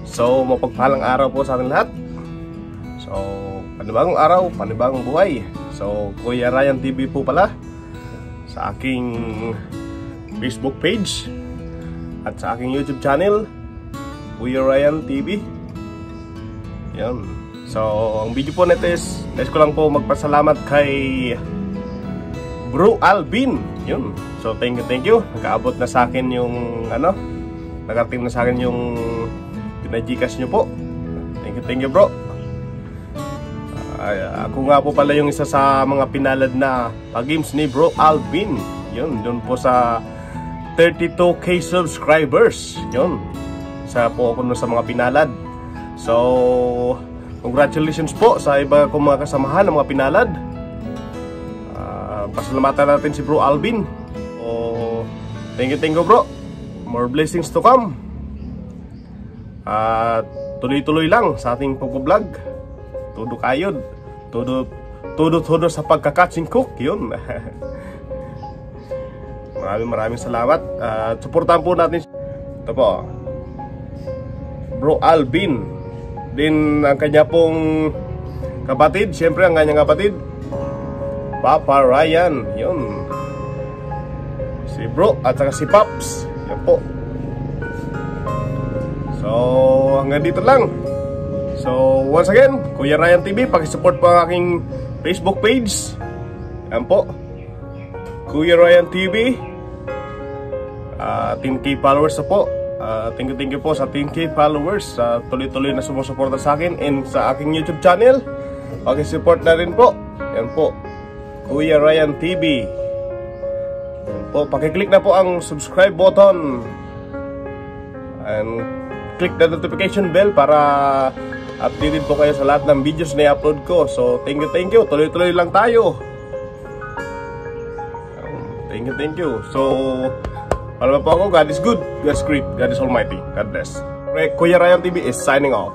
So mapagpalang araw po sa ating lahat. So panibagong araw, panibagong buhay. So Kuya Ryan TV po pala sa aking Facebook page at sa aking YouTube channel, Kuya Ryan TV. Yan. So ang video po nito is nais ko lang po magpasalamat kay Bro Alvin. Yun. So thank you. Nakaabot na sa akin yung nagarating na sa akin yung pinajikas nyo po. Thank you bro. Ako nga po pala yung isa sa mga pinalad na pag-games ni Bro Alvin. Yun, doon po sa 32k subscribers. Yun, isa po ako sa mga pinalad. So congratulations po sa iba kong mga kasamahan ng mga pinalad. Pasalamatan natin si Bro Alvin. So thank you bro. More blessings to come. At tuloy-tuloy lang sa ating pag-vlog. Tudo kayod. Tudo sa pagka-catching cook. Yun. Maraming salamat. Suportahan po natin. Ito po, Bro Alvin. Din ang kanya pong kapatid. Siyempre ang kanyang kapatid, Papa Ryan. Yun. Si Bro at saka si Pops. Yan po. So hanggang dito lang. So once again, Kuya Ryan TV, pakisupport po ang aking Facebook page. Yan po, Kuya Ryan TV. 10k followers na po. Thank you po sa 10k followers. Tuloy-tuloy na sumusuporta sa akin and sa aking YouTube channel. Pakisupport na rin po. Yan po, Kuya Ryan TV. Po, pakiclick na po ang subscribe button and click the notification bell para updated po kayo sa lahat ng videos na i-upload ko. So thank you. Tuloy-tuloy lang tayo. Thank you. So alam po ako, God is good, God is great, God is almighty. God bless. Kuya Ryan TV is signing off.